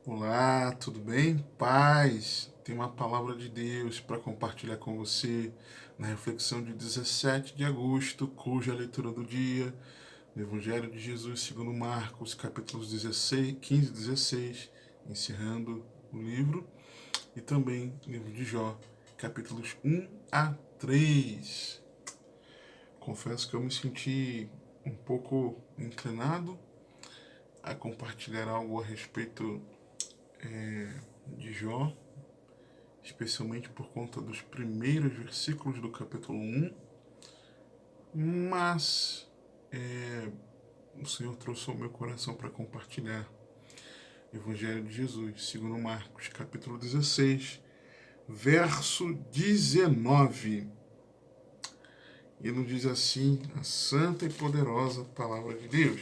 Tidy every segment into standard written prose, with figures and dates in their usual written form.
Olá, tudo bem? Paz, tem uma palavra de Deus para compartilhar com você na reflexão de 17 de agosto, cuja leitura do dia, no Evangelho de Jesus segundo Marcos, capítulos 16, 15 e 16, encerrando o livro, e também o livro de Jó, capítulos 1 a 3. Confesso que eu me senti um pouco inclinado a compartilhar algo a respeito de Jó, especialmente por conta dos primeiros versículos do capítulo 1, mas o Senhor trouxe ao meu coração para compartilhar o Evangelho de Jesus, segundo Marcos, capítulo 16, verso 19. E nos diz assim a santa e poderosa palavra de Deus.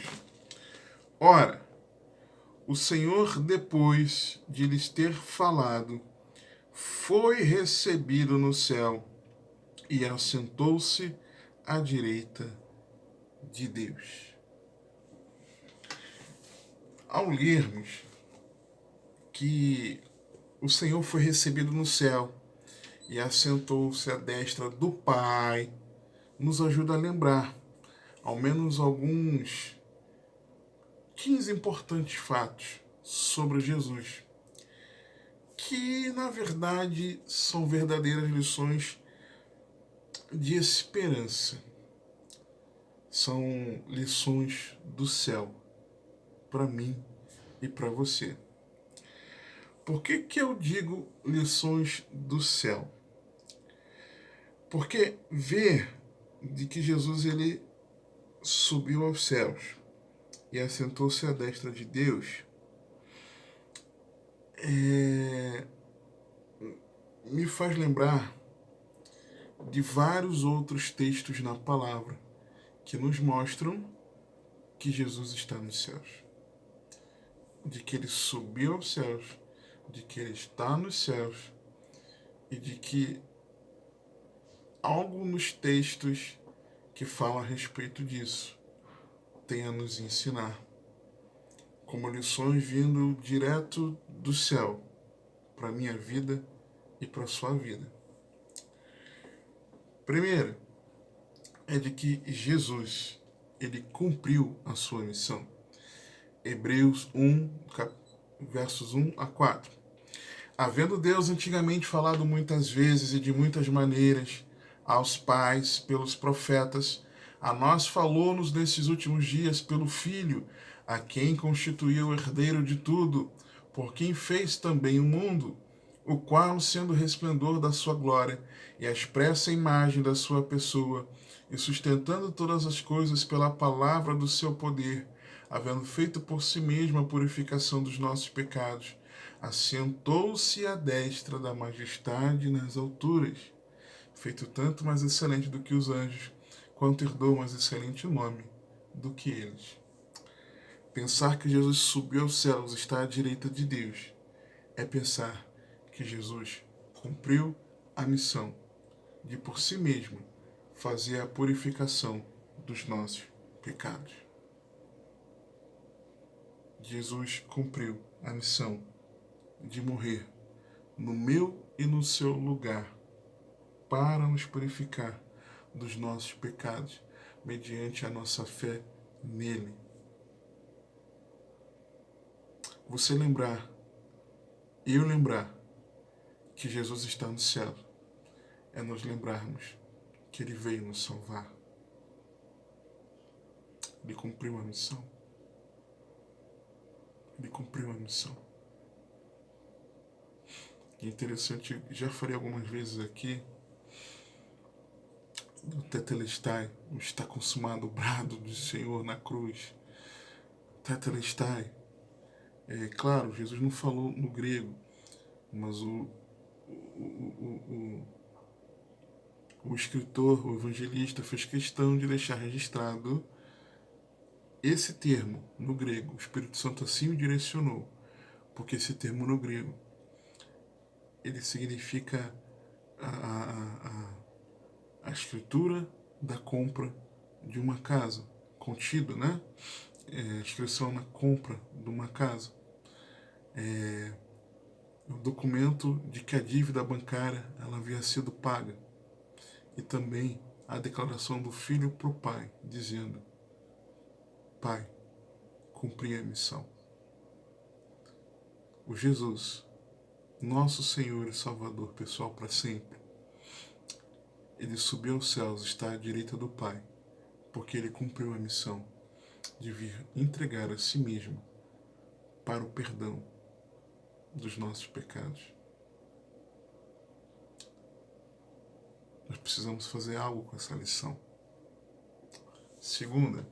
Ora, o Senhor, depois de lhes ter falado, foi recebido no céu e assentou-se à direita de Deus. Ao lermos que o Senhor foi recebido no céu e assentou-se à destra do Pai, nos ajuda a lembrar ao menos alguns 15 importantes fatos sobre Jesus, que na verdade são verdadeiras lições de esperança, são lições do céu para mim e para você. Por que eu digo lições do céu? Porque ver de que Jesus ele subiu aos céus e assentou-se à destra de Deus me faz lembrar de vários outros textos na palavra que nos mostram que Jesus está nos céus, de que ele subiu aos céus, de que ele está nos céus e de que algo nos textos que fala a respeito disso tem a nos ensinar, como lições vindo direto do céu para a minha vida e para a sua vida. Primeiro, é de que Jesus ele cumpriu a sua missão. Hebreus 1, versos 1 a 4. Havendo Deus antigamente falado muitas vezes e de muitas maneiras aos pais pelos profetas, a nós falou-nos nesses últimos dias pelo Filho, a quem constituiu o herdeiro de tudo, por quem fez também o mundo, o qual, sendo o resplendor da sua glória e a expressa imagem da sua pessoa, e sustentando todas as coisas pela palavra do seu poder, havendo feito por si mesmo a purificação dos nossos pecados, assentou-se à destra da majestade nas alturas, feito tanto mais excelente do que os anjos, quanto herdou mais excelente nome do que eles. Pensar que Jesus subiu aos céus, está à direita de Deus, é pensar que Jesus cumpriu a missão de por si mesmo fazer a purificação dos nossos pecados. Jesus cumpriu a missão de morrer no meu e no seu lugar para nos purificar dos nossos pecados mediante a nossa fé nele. Você lembrar, eu lembrar que Jesus está no céu, é nos lembrarmos que ele veio nos salvar. Ele cumpriu a missão. Ele cumpriu a missão. E é interessante, já falei algumas vezes aqui, do Tetelestai, o está consumado, o brado do Senhor na cruz. Tetelestai. É claro, Jesus não falou no grego, mas o escritor, o evangelista, fez questão de deixar registrado esse termo no grego. O Espírito Santo assim o direcionou, porque esse termo no grego ele significa a escritura da compra de uma casa, contido, né? A inscrição na compra de uma casa. o documento de que a dívida bancária ela havia sido paga, e também a declaração do filho para o pai, dizendo: Pai, cumpri a missão. O Jesus, nosso Senhor e Salvador pessoal para sempre, ele subiu aos céus, está à direita do Pai, porque ele cumpriu a missão de vir entregar a si mesmo para o perdão dos nossos pecados. Nós precisamos fazer algo com essa lição. Segunda,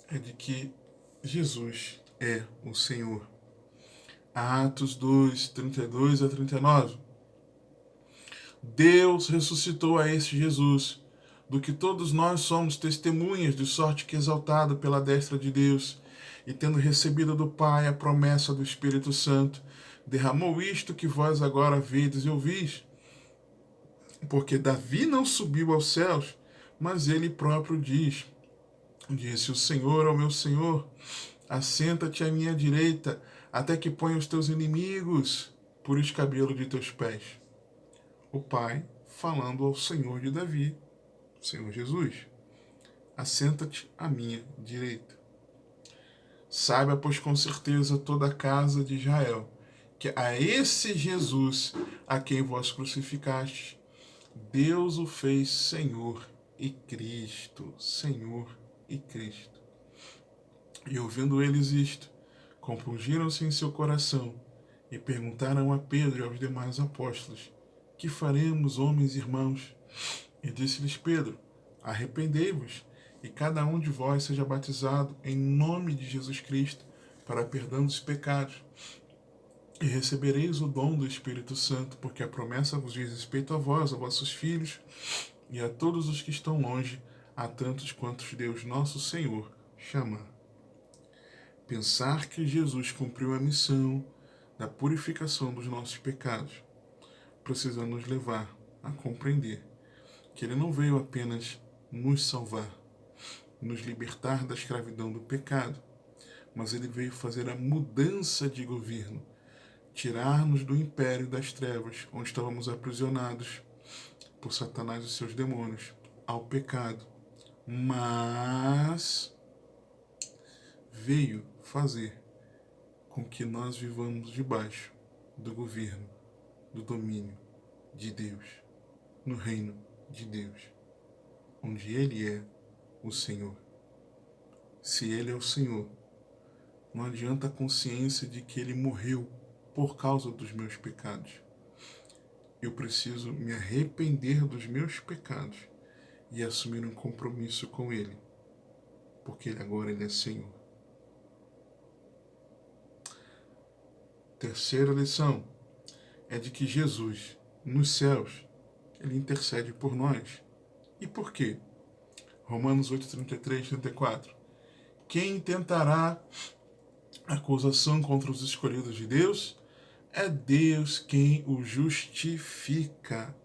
é de que Jesus é o Senhor. Atos 2, 32 a 39. Deus ressuscitou a este Jesus, do que todos nós somos testemunhas, de sorte que, exaltado pela destra de Deus, e tendo recebido do Pai a promessa do Espírito Santo, derramou isto que vós agora vedes e ouvis. Porque Davi não subiu aos céus, mas ele próprio disse o Senhor ao meu Senhor: assenta-te à minha direita, até que ponha os teus inimigos por escabelo de teus pés. O Pai falando ao Senhor de Davi, Senhor Jesus: assenta-te à minha direita. Saiba, pois, com certeza toda a casa de Israel, que a esse Jesus a quem vós crucificastes, Deus o fez Senhor e Cristo. Senhor e Cristo. E ouvindo eles isto, compungiram-se em seu coração e perguntaram a Pedro e aos demais apóstolos: que faremos, homens e irmãos? E disse-lhes Pedro: arrependei-vos, e cada um de vós seja batizado em nome de Jesus Cristo para perdão dos pecados, e recebereis o dom do Espírito Santo, porque a promessa vos diz respeito a vós, a vossos filhos e a todos os que estão longe, a tantos quantos Deus nosso Senhor chamar. Pensar que Jesus cumpriu a missão da purificação dos nossos pecados precisa nos levar a compreender que ele não veio apenas nos salvar, nos libertar da escravidão do pecado, mas ele veio fazer a mudança de governo, tirar-nos do império das trevas, onde estávamos aprisionados por Satanás e seus demônios, ao pecado, mas veio fazer com que nós vivamos debaixo do governo, do domínio de Deus, no reino de Deus, onde Ele é o Senhor. Se Ele é o Senhor, não adianta a consciência de que Ele morreu por causa dos meus pecados. Eu preciso me arrepender dos meus pecados e assumir um compromisso com Ele, porque agora Ele é Senhor. Terceira lição é de que Jesus, nos céus, Ele intercede por nós. E por quê? Romanos 8, 33, 34. Quem tentará acusação contra os escolhidos de Deus? É Deus quem o justifica.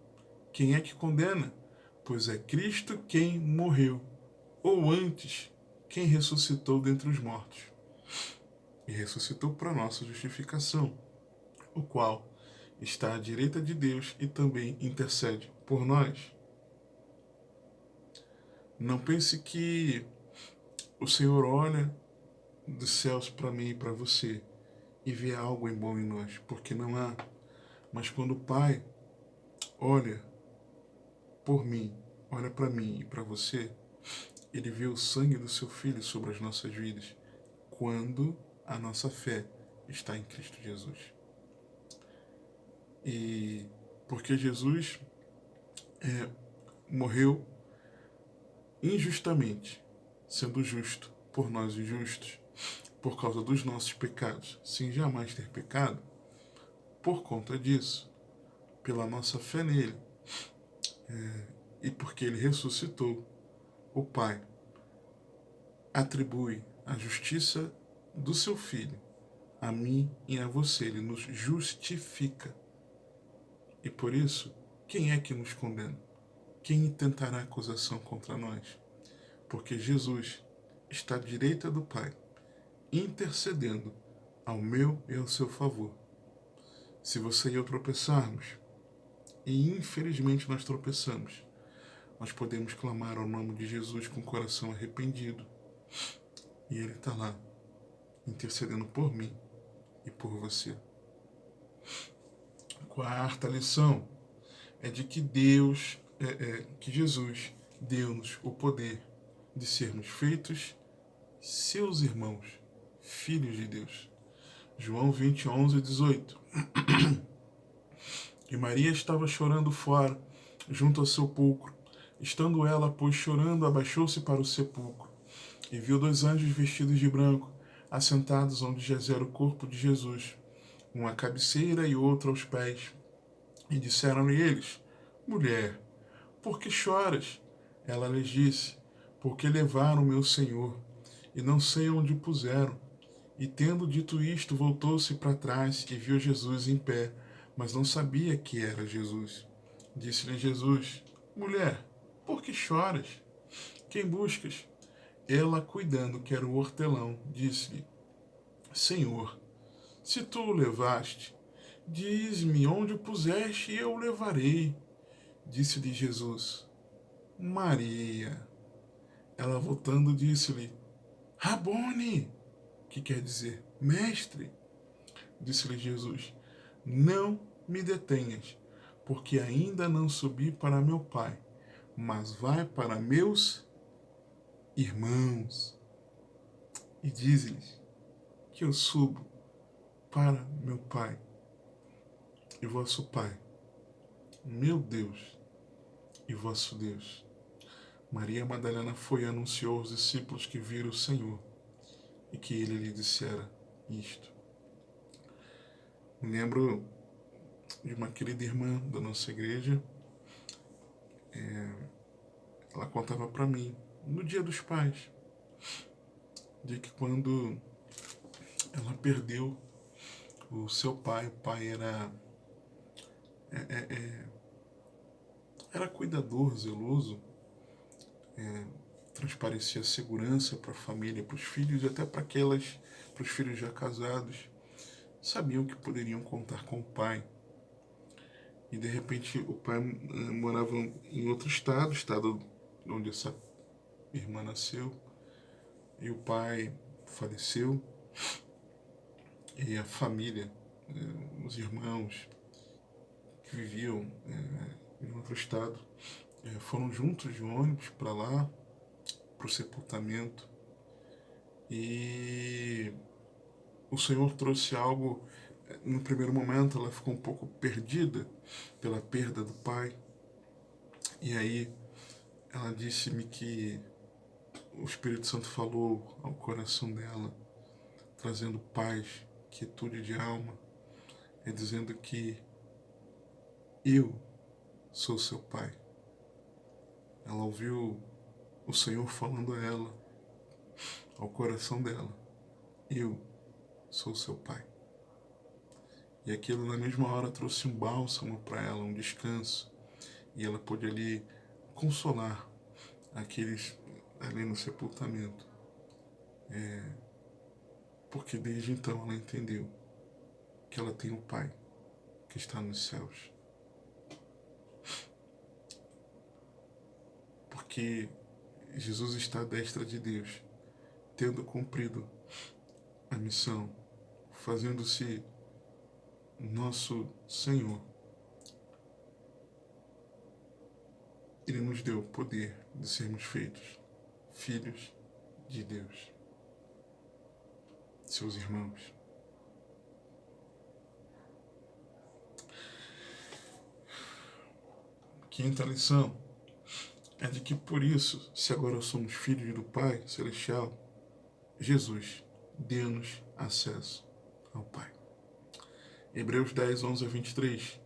Quem é que condena? Pois é Cristo quem morreu, ou antes, quem ressuscitou dentre os mortos. E ressuscitou para nossa justificação, o qual está à direita de Deus e também intercede por nós. Não pense que o Senhor olha dos céus para mim e para você e vê algo em bom em nós, porque não há. Mas quando o Pai olha por mim, olha para mim e para você, Ele vê o sangue do seu Filho sobre as nossas vidas, quando a nossa fé está em Cristo Jesus. E porque Jesus morreu injustamente, sendo justo por nós injustos, por causa dos nossos pecados, sem jamais ter pecado, por conta disso, pela nossa fé nele, e porque ele ressuscitou, o Pai atribui a justiça do seu Filho a mim e a você. Ele nos justifica. E por isso, quem é que nos condena? Quem intentará acusação contra nós? Porque Jesus está à direita do Pai intercedendo ao meu e ao seu favor. Se você e eu tropeçarmos, e infelizmente nós tropeçamos, nós podemos clamar ao nome de Jesus com o coração arrependido. E Ele está lá, intercedendo por mim e por você. Quarta lição é de que que Jesus deu-nos o poder de sermos feitos seus irmãos, filhos de Deus. João 20, 11 e 18. E Maria estava chorando fora, junto ao sepulcro. Estando ela, pois, chorando, abaixou-se para o sepulcro, e viu 2 anjos vestidos de branco, assentados onde jazera o corpo de Jesus, um à cabeceira e outro aos pés. E disseram-lhe eles: Mulher, por que choras? Ela lhes disse: Porque levaram o meu Senhor, e não sei onde o puseram. E tendo dito isto, voltou-se para trás e viu Jesus em pé, mas não sabia que era Jesus. Disse-lhe Jesus: Mulher, por que choras? Quem buscas? Ela, cuidando que era o hortelão, disse-lhe: Senhor, se tu o levaste, diz-me onde o puseste e eu o levarei. Disse-lhe Jesus: Maria. Ela, voltando, disse-lhe: Rabone, que quer dizer mestre. Disse-lhe Jesus: Não me detenhas, porque ainda não subi para meu Pai, mas vai para meus irmãos. E diz-lhes que eu subo para meu Pai e vosso Pai, meu Deus e vosso Deus. Maria Madalena foi e anunciou aos discípulos que viram o Senhor e que ele lhe dissera isto. Me lembro de uma querida irmã da nossa igreja. Ela contava para mim, no Dia dos Pais, de que quando ela perdeu o seu pai, o pai era cuidador, zeloso, transparecia segurança para a família, para os filhos e até para os filhos já casados, sabiam que poderiam contar com o pai. E de repente o pai morava em outro estado onde essa irmã nasceu, e o pai faleceu, e a família, os irmãos que viviam em outro estado, foram juntos de ônibus para lá, para o sepultamento, e o Senhor trouxe algo. No primeiro momento ela ficou um pouco perdida pela perda do pai, e aí ela disse-me que o Espírito Santo falou ao coração dela, trazendo paz, quietude de alma, e dizendo que eu sou seu pai. Ela ouviu o Senhor falando a ela, ao coração dela: eu sou seu pai. E aquilo na mesma hora trouxe um bálsamo para ela, um descanso, e ela pôde ali consolar aqueles ali no sepultamento. Porque desde então ela entendeu que ela tem um pai que está nos céus. Porque Jesus está à destra de Deus, tendo cumprido a missão, fazendo-se nosso Senhor. Ele nos deu o poder de sermos feitos filhos de Deus, seus irmãos. Quinta lição é de que por isso, se agora somos filhos do Pai Celestial, Jesus deu-nos acesso ao Pai. Hebreus 10, 11 a 23.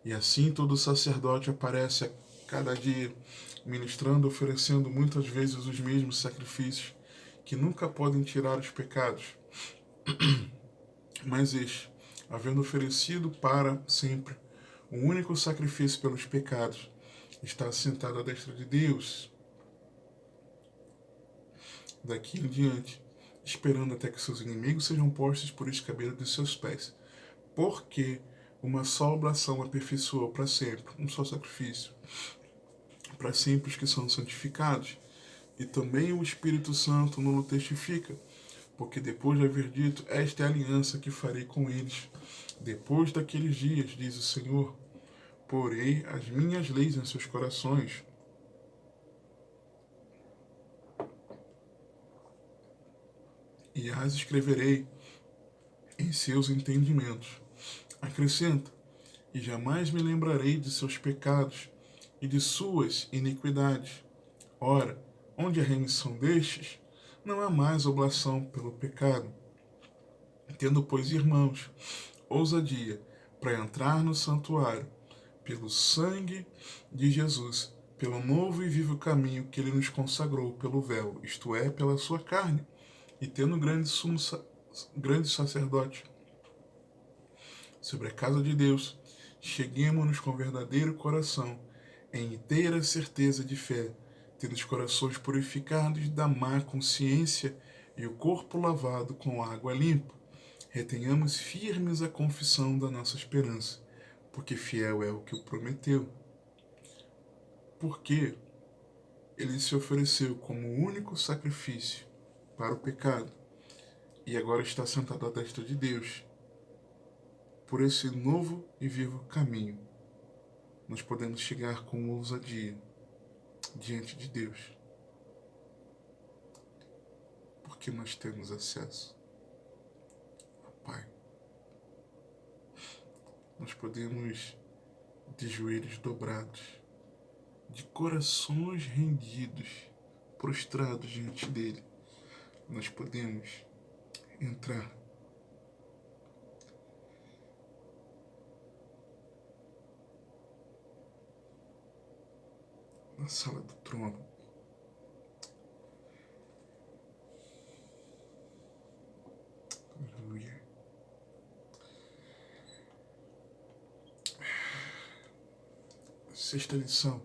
E assim todo sacerdote aparece a cada dia, ministrando, oferecendo muitas vezes os mesmos sacrifícios, que nunca podem tirar os pecados. Mas este, havendo oferecido para sempre o único sacrifício pelos pecados, está assentado à destra de Deus. Daqui em diante, esperando até que seus inimigos sejam postos por escabeiro de seus pés. Porque uma só oblação aperfeiçoa para sempre, um só sacrifício, para sempre os que são santificados. E também o Espírito Santo não o testifica, porque depois de haver dito, esta é a aliança que farei com eles. Depois daqueles dias, diz o Senhor, porei as minhas leis em seus corações. E as escreverei em seus entendimentos. Acrescenta, e jamais me lembrarei de seus pecados e de suas iniquidades. Ora, onde a remissão destes, não há mais oblação pelo pecado. Tendo, pois, irmãos, ousadia para entrar no santuário, pelo sangue de Jesus, pelo novo e vivo caminho que ele nos consagrou pelo véu, isto é, pela sua carne, e tendo grande sacerdote sobre a casa de Deus, cheguemo-nos com verdadeiro coração, em inteira certeza de fé, tendo os corações purificados da má consciência e o corpo lavado com água limpa. Retenhamos firmes a confissão da nossa esperança, porque fiel é o que o prometeu. Porque ele se ofereceu como o único sacrifício para o pecado e agora está sentado à destra de Deus. Por esse novo e vivo caminho, nós podemos chegar com ousadia diante de Deus, porque nós temos acesso ao Pai. Nós podemos, de joelhos dobrados, de corações rendidos, prostrados diante dele, nós podemos entrar na sala do trono. Aleluia. Sexta lição.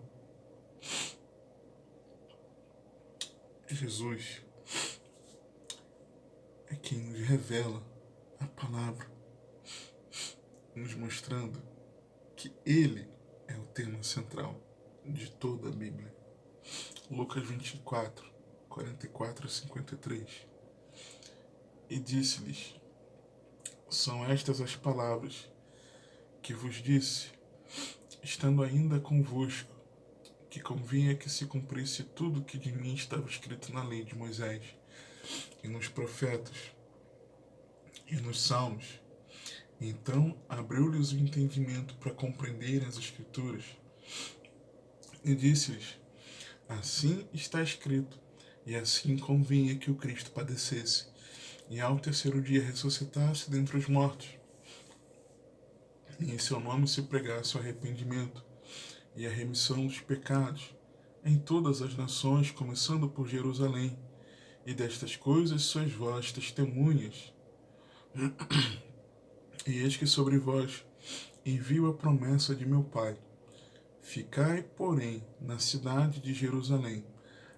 Jesus é quem nos revela a palavra, nos mostrando que ele é o tema central de toda a Bíblia. Lucas 24, 44 a 53. E disse-lhes, são estas as palavras que vos disse, estando ainda convosco, que convinha que se cumprisse tudo que de mim estava escrito na lei de Moisés, e nos profetas, e nos salmos. Então abriu-lhes o entendimento para compreenderem as Escrituras, e disse-lhes, assim está escrito, e assim convinha que o Cristo padecesse, e ao terceiro dia ressuscitasse dentre os mortos, e em seu nome se pregasse o arrependimento e a remissão dos pecados em todas as nações, começando por Jerusalém. E destas coisas sois vós testemunhas. E eis que sobre vós envio a promessa de meu Pai. Ficai, porém, na cidade de Jerusalém,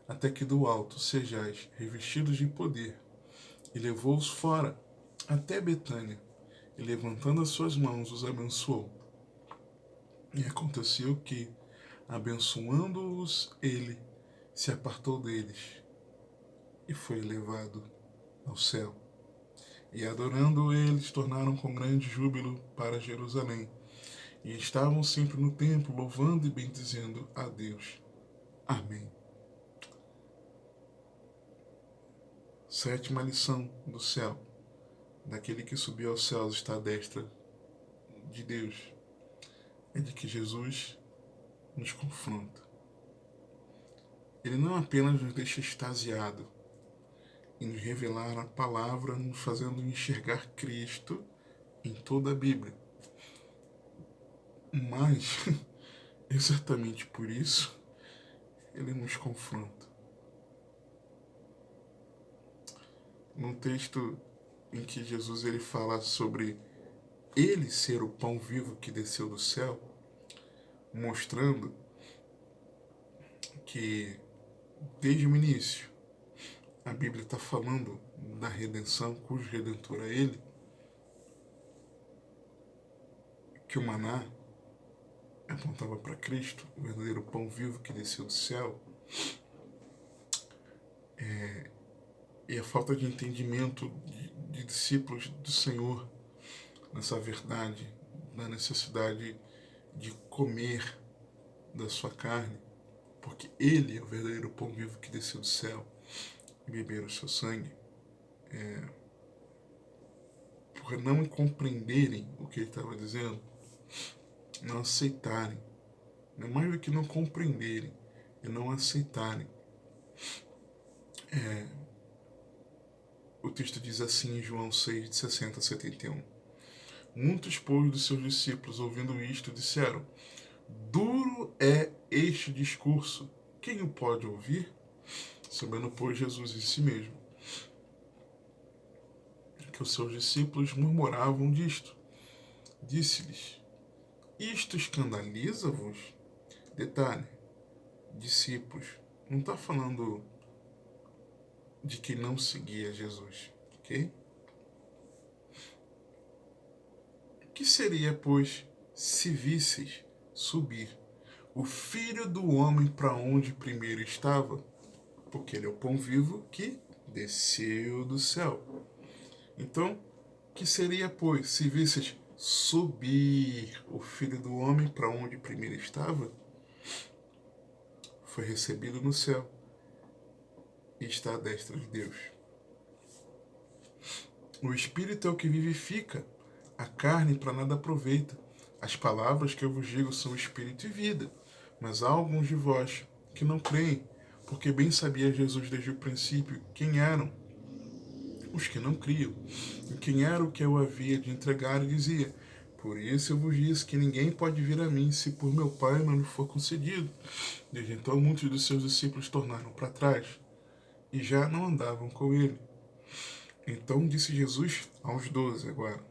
até que do alto sejais revestidos de poder. E levou-os fora, até Betânia, e levantando as suas mãos, os abençoou. E aconteceu que, abençoando-os ele, se apartou deles, e foi levado ao céu. E adorando eles, tornaram com grande júbilo para Jerusalém, e estavam sempre no templo, louvando e bendizendo a Deus. Amém. Sétima lição do céu. Daquele que subiu aos céus está à destra de Deus. É de que Jesus nos confronta. Ele não apenas nos deixa extasiado em nos revelar a palavra, nos fazendo enxergar Cristo em toda a Bíblia, mas exatamente por isso ele nos confronta. Num texto em que Jesus ele fala sobre ele ser o pão vivo que desceu do céu, mostrando que desde o início a Bíblia está falando da redenção, cujo redentor é Ele, que o maná apontava para Cristo, o verdadeiro pão vivo que desceu do céu, e a falta de entendimento de discípulos do Senhor nessa verdade, na necessidade de comer da sua carne, porque Ele é o verdadeiro pão vivo que desceu do céu, e beber o seu sangue, por não compreenderem o que Ele estava dizendo, não aceitarem, não é mais do que não compreenderem, e não aceitarem. O texto diz assim em João 6, de 60 a 71. Muitos, pois, dos seus discípulos, ouvindo isto, disseram: duro é este discurso, quem o pode ouvir? Sabendo, pois, Jesus em si mesmo, que os seus discípulos murmuravam disto, disse-lhes: isto escandaliza-vos? Detalhe, discípulos, não está falando de que não seguia Jesus, ok? O que seria, pois, se visseis subir o Filho do Homem para onde primeiro estava? Porque ele é o pão vivo que desceu do céu. Então, que seria, pois, se visseis subir o Filho do Homem para onde primeiro estava? Foi recebido no céu e está à destra de Deus. O Espírito é o que vivifica, a carne para nada aproveita. As palavras que eu vos digo são Espírito e vida, mas há alguns de vós que não creem, porque bem sabia Jesus desde o princípio quem eram os que não criam, e quem era o que eu havia de entregar, e dizia: por isso eu vos disse que ninguém pode vir a mim se por meu Pai não lhe for concedido. Desde então muitos dos seus discípulos tornaram para trás e já não andavam com ele. Então disse Jesus aos 12 agora: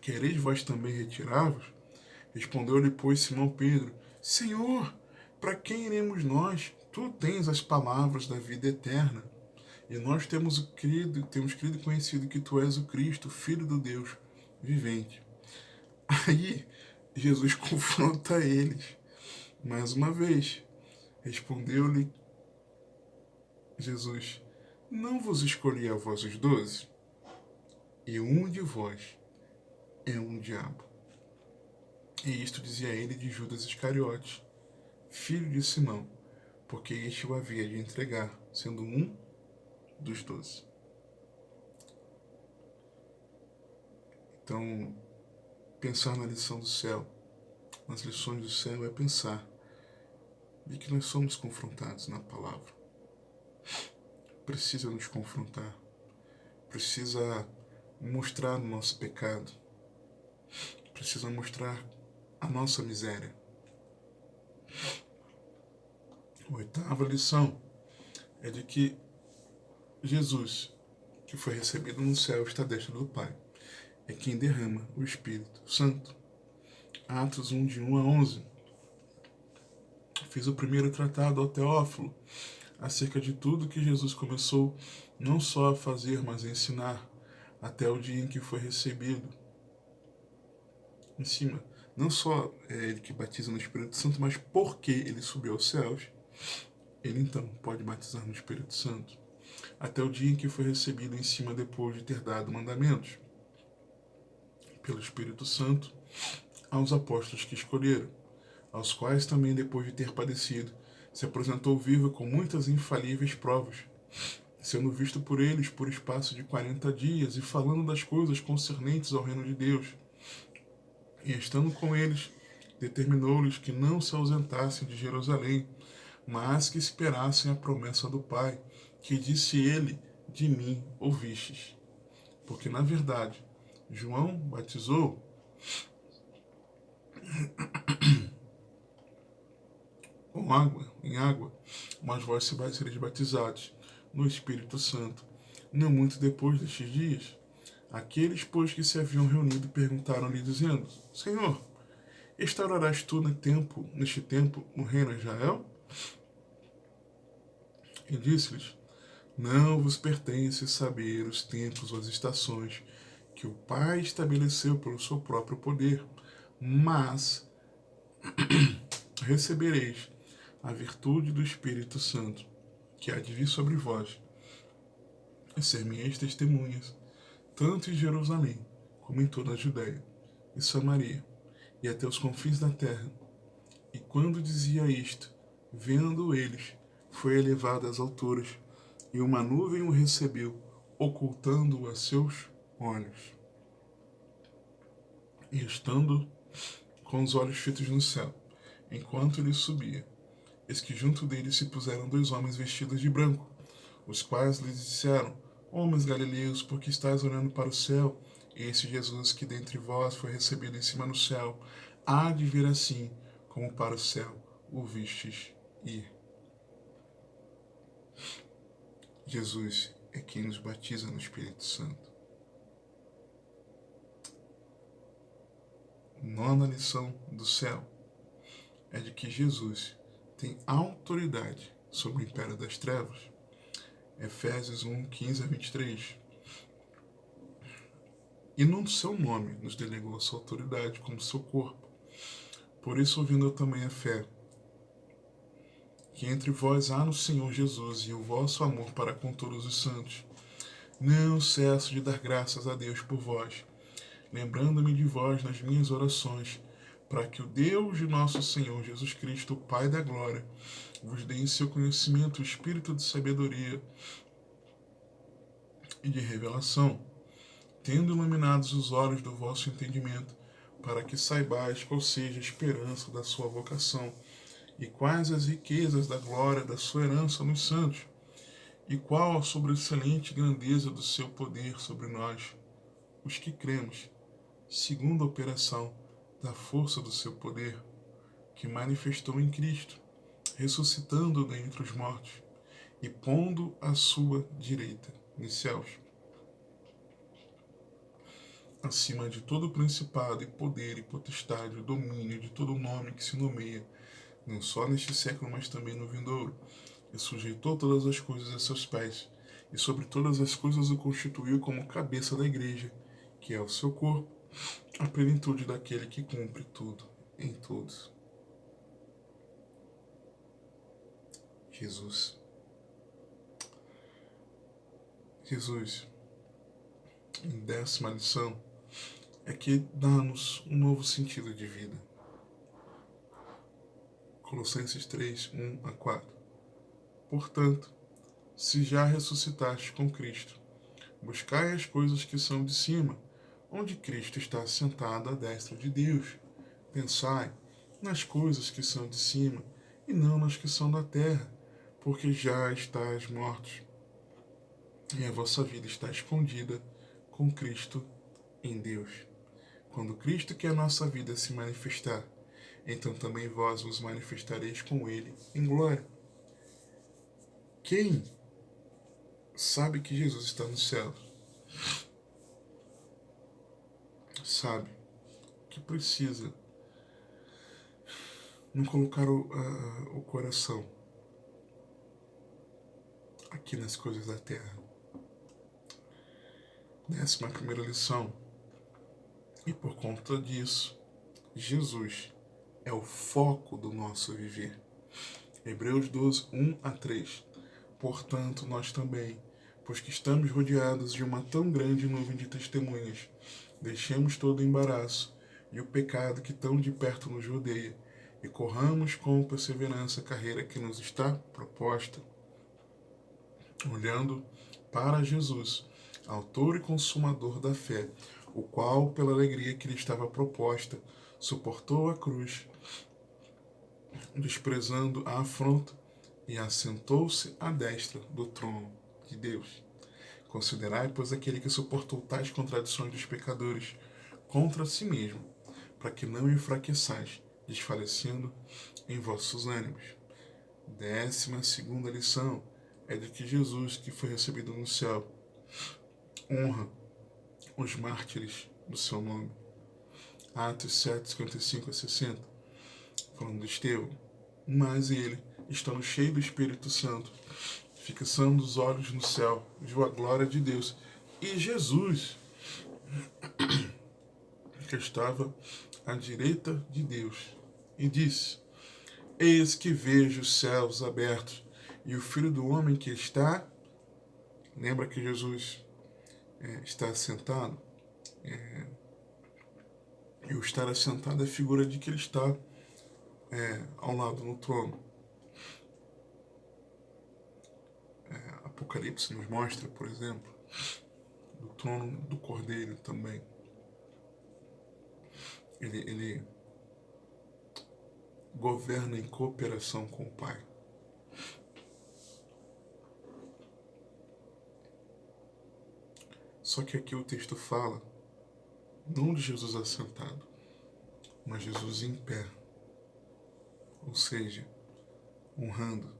quereis vós também retirar-vos? Respondeu-lhe, pois, Simão Pedro: Senhor, para quem iremos nós? Tu tens as palavras da vida eterna. E nós temos crido e conhecido que tu és o Cristo, Filho do Deus vivente. Aí Jesus confronta eles mais uma vez. Respondeu-lhe Jesus: não vos escolhi a vós os 12? E um de vós é um diabo. E isto dizia ele de Judas Iscariotes, filho de Simão, porque este o havia de entregar, sendo um dos 12. Então, pensar na lição do céu, nas lições do céu, é pensar de que nós somos confrontados na palavra. Precisa nos confrontar, precisa mostrar o nosso pecado, precisa mostrar a nossa miséria. A oitava lição é de que Jesus, que foi recebido no céu, está à destra do Pai. É quem derrama o Espírito Santo. Atos 1, de 1 a 11. Fiz o primeiro tratado ao Teófilo acerca de tudo que Jesus começou não só a fazer, mas a ensinar, até o dia em que foi recebido. Em cima, não só é ele que batiza no Espírito Santo, mas porque ele subiu aos céus, ele então pode batizar no Espírito Santo. Até o dia em que foi recebido em cima, depois de ter dado mandamentos pelo Espírito Santo aos apóstolos que escolheram, aos quais também, depois de ter padecido, se apresentou vivo com muitas infalíveis provas, sendo visto por eles por espaço de 40 dias e falando das coisas concernentes ao reino de Deus. E estando com eles, determinou-lhes que não se ausentassem de Jerusalém, mas que esperassem a promessa do Pai, que disse ele: de mim ouvistes. Porque, na verdade, João batizou em água, mas vós sereis batizados no Espírito Santo, não muito depois destes dias. Aqueles, pois, que se haviam reunido perguntaram-lhe, dizendo: Senhor, instaurarás tu neste tempo no reino de Israel? E disse-lhes: Não vos pertence saber os tempos ou as estações que o Pai estabeleceu pelo seu próprio poder, mas recebereis a virtude do Espírito Santo, que há de vir sobre vós, e ser minhas testemunhas, tanto em Jerusalém, como em toda a Judéia e Samaria, e até os confins da terra. E quando dizia isto, vendo eles, foi elevado às alturas, e uma nuvem o recebeu, ocultando-o a seus olhos. E estando com os olhos fitos no céu, enquanto ele subia, eis que junto dele se puseram dois homens vestidos de branco, os quais lhes disseram: Homens galileus, por que estáis olhando para o céu? Esse Jesus que dentre vós foi recebido em cima no céu, há de vir assim, como para o céu o vistes ir. Jesus é quem nos batiza no Espírito Santo. Nona lição do céu é de que Jesus tem autoridade sobre o império das trevas. Efésios 1, 15 a 23. E no seu nome nos delegou a sua autoridade como seu corpo. Por isso, ouvindo eu também a fé, que entre vós há no Senhor Jesus e o vosso amor para com todos os santos, não cesso de dar graças a Deus por vós, lembrando-me de vós nas minhas orações, para que o Deus de nosso Senhor Jesus Cristo, o Pai da glória, vos dê em seu conhecimento o espírito de sabedoria e de revelação, tendo iluminados os olhos do vosso entendimento, para que saibais qual seja a esperança da sua vocação, e quais as riquezas da glória da sua herança nos santos, e qual a sobreexcelente grandeza do seu poder sobre nós, os que cremos, segundo a operação da força do seu poder, que manifestou em Cristo, ressuscitando dentre os mortos e pondo à sua direita nos céus, acima de todo principado e poder e potestade, o domínio de todo nome que se nomeia, não só neste século, mas também no vindouro, e sujeitou todas as coisas a seus pés, e sobre todas as coisas o constituiu como cabeça da igreja, que é o seu corpo, a plenitude daquele que cumpre tudo em todos. Jesus. Jesus, em 10ª lição, é que dá-nos um novo sentido de vida. Colossenses 3, 1 a 4. Portanto, se já ressuscitaste com Cristo, buscai as coisas que são de cima, onde Cristo está assentado à destra de Deus. Pensai nas coisas que são de cima, e não nas que são da terra, porque já estáis mortos, e a vossa vida está escondida com Cristo em Deus. Quando Cristo, que é a nossa vida, se manifestar, então também vós vos manifestareis com Ele em glória. Quem sabe que Jesus está no céu, sabe que precisa não colocar o coração aqui nas coisas da terra. 11ª lição. E por conta disso, Jesus é o foco do nosso viver. Hebreus 12, 1 a 3. Portanto, nós também, pois que estamos rodeados de uma tão grande nuvem de testemunhas, deixemos todo o embaraço e o pecado que tão de perto nos rodeia, e corramos com perseverança a carreira que nos está proposta, olhando para Jesus, autor e consumador da fé, o qual, pela alegria que lhe estava proposta, suportou a cruz, desprezando a afronta, e assentou-se à destra do trono de Deus. Considerai, pois, aquele que suportou tais contradições dos pecadores contra si mesmo, para que não enfraqueçais, desfalecendo em vossos ânimos. 12ª lição é de que Jesus, que foi recebido no céu, honra os mártires do seu nome. Atos 7, 55 a 60, falando de Estevão. Mas ele, estando cheio do Espírito Santo, fixando os olhos no céu, viu a glória de Deus. E Jesus, que estava à direita de Deus, e disse: Eis que vejo os céus abertos e o Filho do Homem que está... Lembra que Jesus está assentado? E o estar assentado é a figura de que ele está ao lado no trono. Apocalipse nos mostra, por exemplo, do trono do Cordeiro também. Ele governa em cooperação com o Pai. Só que aqui o texto fala, não de Jesus assentado, mas Jesus em pé. Ou seja, honrando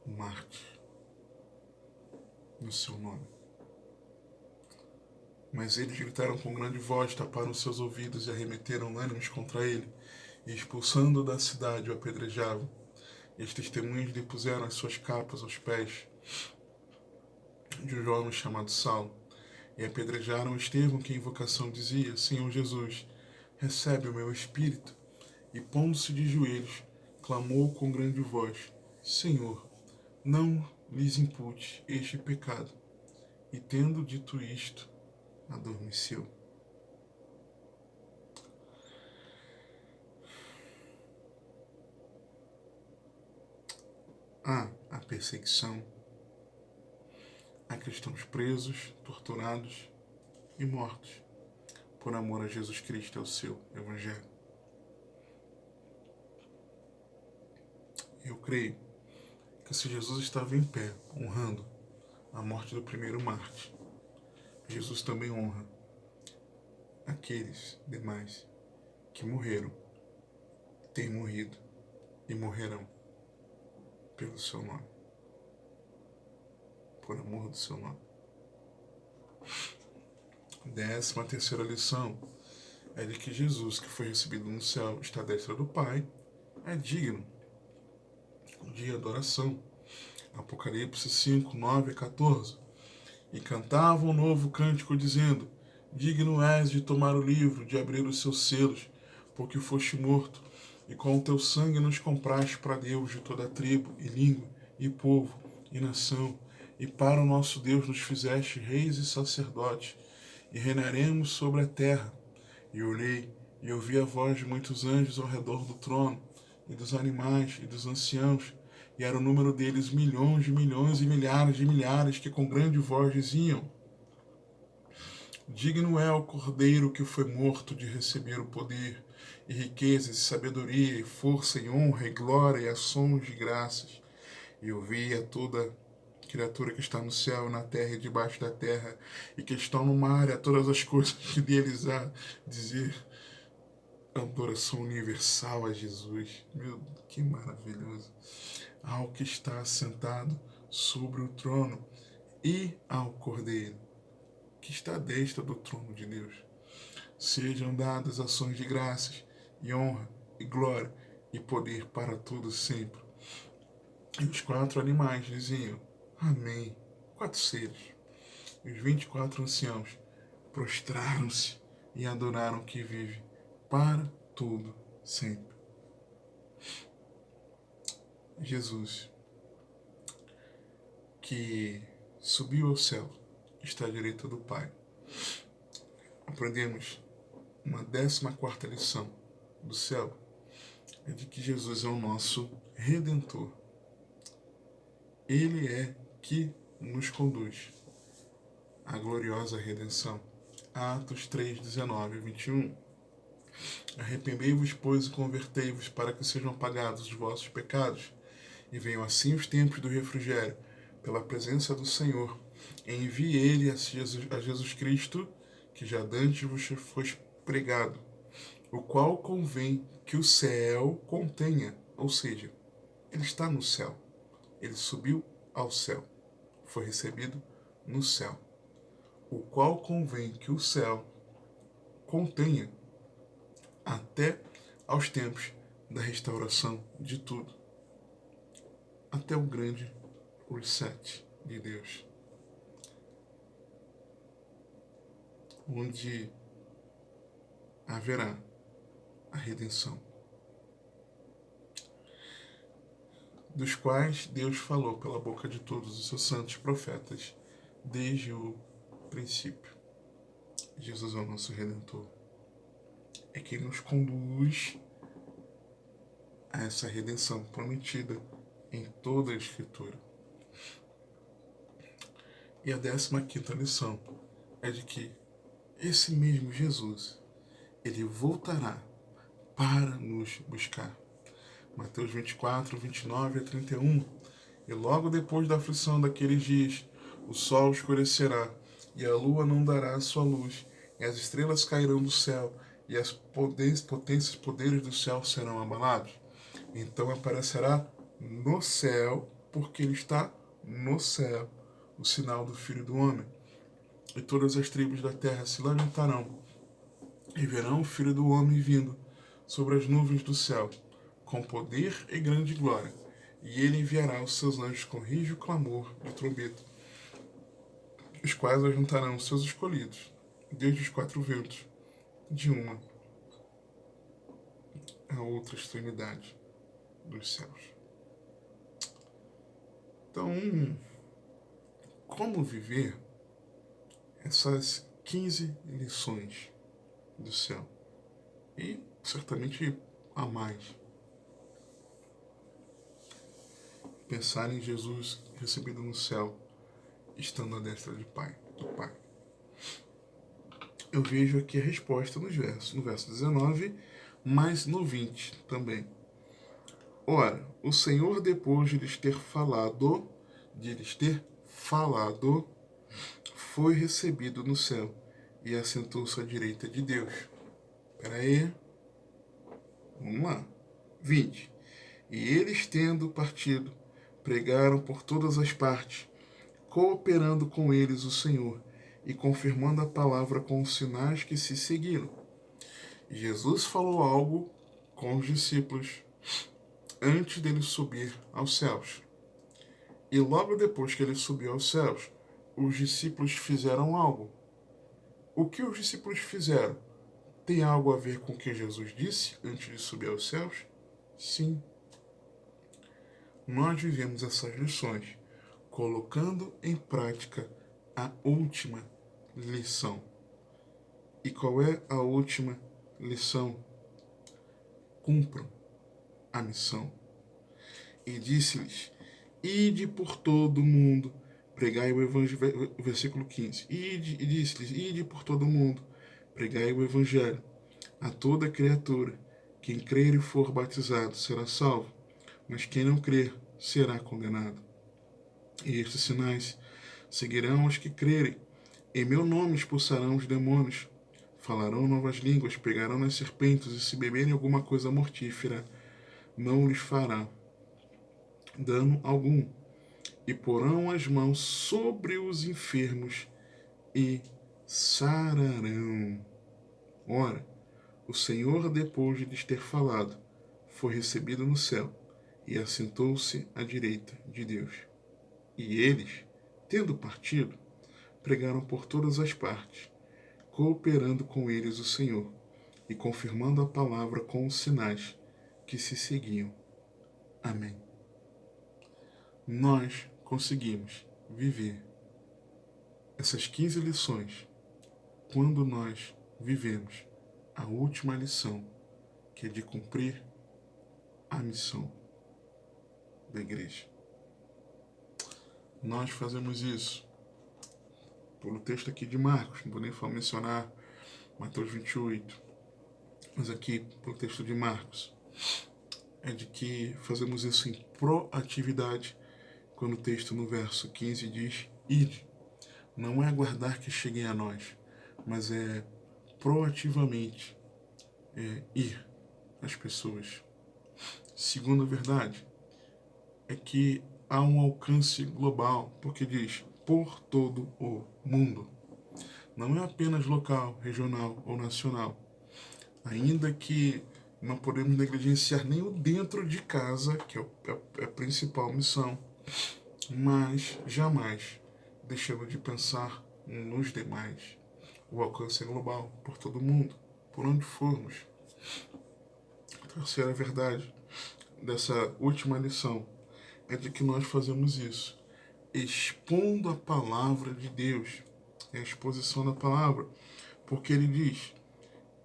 o mártir no seu nome. Mas eles gritaram com grande voz, taparam seus ouvidos e arremeteram ânimos contra ele, e expulsando-o da cidade o apedrejavam. E os testemunhas depuseram as suas capas aos pés de um jovem chamado Saulo, e apedrejaram Estevão, que em invocação dizia: Senhor Jesus, recebe o meu espírito. E pondo-se de joelhos, clamou com grande voz: Senhor, não lhes impute este pecado. E tendo dito isto, adormeceu. Há a perseguição, há cristãos presos, torturados e mortos por amor a Jesus Cristo e ao seu Evangelho. Eu creio que se Jesus estava em pé, honrando a morte do primeiro mártir, Jesus também honra aqueles demais que morreram, têm morrido e morrerão pelo seu nome, por amor do seu nome. 13ª lição é de que Jesus, que foi recebido no céu, está à destra do Pai, é digno de adoração. Apocalipse 5, 9 a 14. E cantavam um novo cântico, dizendo: Digno és de tomar o livro, de abrir os seus selos, porque foste morto, e com o teu sangue nos compraste para Deus de toda a tribo, e língua, e povo, e nação, e para o nosso Deus nos fizeste reis e sacerdotes, e reinaremos sobre a terra. E olhei, e ouvi a voz de muitos anjos ao redor do trono, e dos animais, e dos anciãos, e era o número deles milhões de milhões e milhares de milhares, que com grande voz diziam: Digno é o Cordeiro que foi morto de receber o poder, e riquezas, e sabedoria, e força, e honra, e glória, e ações de graças. E eu vi a toda criatura que está no céu, na terra e debaixo da terra, e que estão no mar, e a todas as coisas que deles há, dizer: adoração universal a Jesus. Meu, que maravilhoso. Ao que está sentado sobre o trono e ao Cordeiro, que está à destra do trono de Deus. Sejam dadas ações de graças, e honra, e glória, e poder para todos sempre. E os 4 animais diziam: Amém. 4 seres. E os 24 anciãos prostraram-se e adoraram o que vive para todo sempre. Jesus, que subiu ao céu, está à direita do Pai. Aprendemos uma 14ª lição do céu, é de que Jesus é o nosso Redentor. Ele é que nos conduz à gloriosa redenção. Atos 3, 19 e 21. Arrependei-vos, pois, e convertei-vos, para que sejam apagados os vossos pecados, e venham assim os tempos do refrigério, pela presença do Senhor. E envie ele a Jesus Cristo, que já dantes vos foi pregado, o qual convém que o céu contenha, ou seja, ele está no céu, ele subiu ao céu, foi recebido no céu, o qual convém que o céu contenha até aos tempos da restauração de tudo, até o grande reset de Deus, onde haverá a redenção, dos quais Deus falou pela boca de todos os seus santos profetas desde o princípio. Jesus é o nosso Redentor, é quem nos conduz a essa redenção prometida em toda a Escritura. E a 15ª lição é de que esse mesmo Jesus, ele voltará para nos buscar. Mateus 24, 29 a 31. E logo depois da aflição daqueles dias, o sol escurecerá, e a lua não dará a sua luz, e as estrelas cairão do céu, e as potências poderes do céu serão abalados. Então aparecerá no céu, porque ele está no céu, o sinal do Filho do Homem. E todas as tribos da terra se lamentarão, e verão o Filho do Homem vindo sobre as nuvens do céu, com poder e grande glória. E ele enviará os seus anjos com rijo clamor de trombeta, os quais ajuntarão os seus escolhidos, desde os 4 ventos, de uma a outra extremidade dos céus. Então, como viver essas 15 lições do céu? E certamente há mais. Pensar em Jesus recebido no céu, estando à destra do Pai. Eu vejo aqui a resposta no verso 19, mas no 20 também. Ora, o Senhor, depois de lhes ter falado, foi recebido no céu e assentou-se à direita de Deus. Espera aí. Vamos lá. 20. E eles, tendo partido, pregaram por todas as partes, cooperando com eles o Senhor e confirmando a palavra com os sinais que se seguiram. Jesus falou algo com os discípulos antes dele subir aos céus. E logo depois que ele subiu aos céus, os discípulos fizeram algo. O que os discípulos fizeram tem algo a ver com o que Jesus disse antes de subir aos céus? Sim. Nós vivemos essas lições colocando em prática a última lição. E qual é a última lição? Cumpram a missão. E disse-lhes: ide por todo o mundo, pregai o evangelho. Versículo 15. E disse-lhes: ide por todo o mundo, pregai o evangelho a toda criatura. Quem crer e for batizado será salvo, mas quem não crer será condenado. E estes sinais seguirão os que crerem. Em meu nome expulsarão os demônios, falarão novas línguas, pegarão nas serpentes, e se beberem alguma coisa mortífera, não lhes fará dano algum. E porão as mãos sobre os enfermos e sararão. Ora, o Senhor, depois de lhes ter falado, foi recebido no céu e assentou-se à direita de Deus. E eles, tendo partido, pregaram por todas as partes, cooperando com eles o Senhor e confirmando a palavra com os sinais que se seguiam. Amém. Nós conseguimos viver essas 15 lições quando nós vivemos a última lição, que é de cumprir a missão da igreja. Nós fazemos isso pelo texto aqui de Marcos, não vou nem mencionar Mateus 28, mas aqui pelo texto de Marcos, é de que fazemos isso em proatividade, quando o texto no verso 15 diz: ide. Não é aguardar que cheguem a nós, mas é proativamente ir às pessoas. Segunda verdade é que há um alcance global, porque diz por todo o mundo. Não é apenas local, regional ou nacional. Ainda que Não podemos negligenciar nem o dentro de casa, que é a principal missão, mas jamais deixando de pensar nos demais. O alcance é global, por todo mundo, por onde formos. A terceira verdade dessa última lição é de que nós fazemos isso expondo a palavra de Deus, é a exposição da palavra, porque ele diz: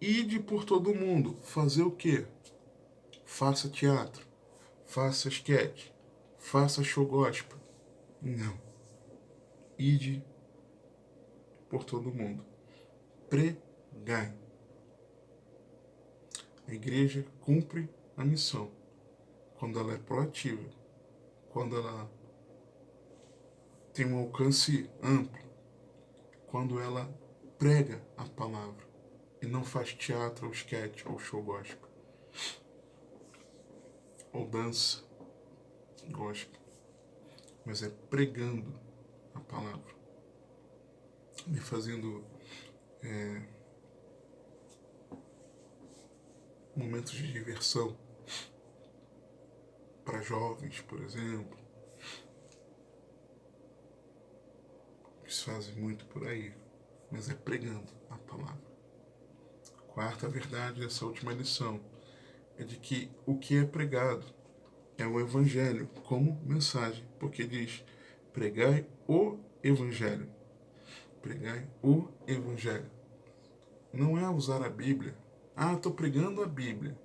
ide por todo mundo, fazer o quê? Faça teatro, faça esquete, faça show gospel. Não. Ide por todo mundo. Pregai. A igreja cumpre a missão quando ela é proativa, quando ela tem um alcance amplo, quando ela prega a palavra e não faz teatro ou esquete ou show gospel ou dança gospel, mas é pregando a palavra, me fazendo momentos de diversão para jovens, por exemplo, que se fazem muito por aí, mas é pregando a palavra. Quarta verdade dessa última lição é de que o que é pregado é o evangelho como mensagem, porque diz: pregai o evangelho. Pregai o evangelho. Não é usar a Bíblia. Ah, estou pregando a Bíblia.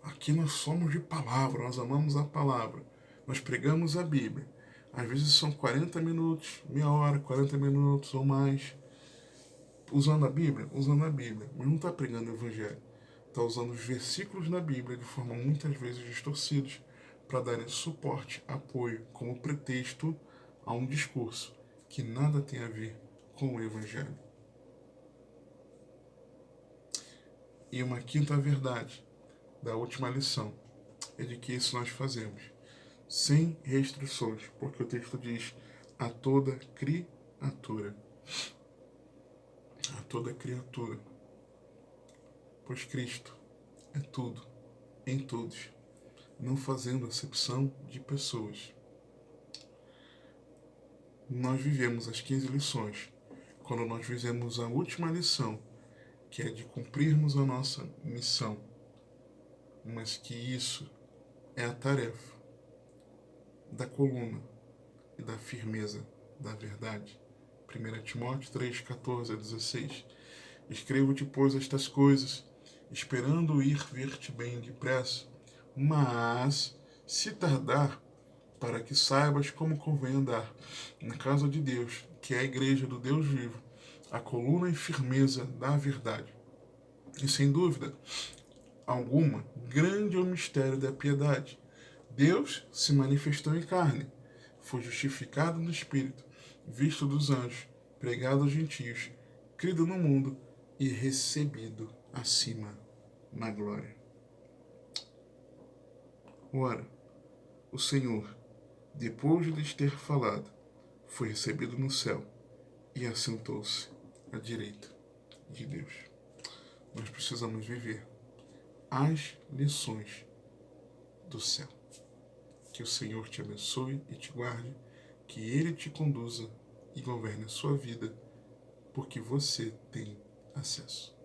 Aqui nós somos de palavra, nós amamos a palavra. Nós pregamos a Bíblia. Às vezes são 40 minutos, meia hora, 40 minutos ou mais. Usando a Bíblia, mas não está pregando o Evangelho. Está usando os versículos da Bíblia de forma muitas vezes distorcidas para darem suporte, apoio, como pretexto a um discurso que nada tem a ver com o Evangelho. E uma quinta verdade da última lição é de que isso nós fazemos sem restrições, porque o texto diz: a toda criatura. A toda criatura. Pois Cristo é tudo, em todos, não fazendo acepção de pessoas. Nós vivemos as 15 lições, quando nós fizemos a última lição, que é de cumprirmos a nossa missão, mas que isso é a tarefa da coluna e da firmeza da verdade. 1 Timóteo 3, 14 a 16. Escrevo-te, pois, estas coisas, esperando ir ver-te bem depressa, mas, se tardar, para que saibas como convém andar na casa de Deus, que é a igreja do Deus vivo, a coluna e firmeza da verdade. E sem dúvida alguma, grande é o mistério da piedade. Deus se manifestou em carne, foi justificado no Espírito, visto dos anjos, pregado aos gentios, crido no mundo e recebido acima na glória. Ora, o Senhor, depois de lhes ter falado, foi recebido no céu e assentou-se à direita de Deus. Nós precisamos viver as lições do céu. Que o Senhor te abençoe e te guarde, que Ele te conduza e governe a sua vida, porque você tem acesso.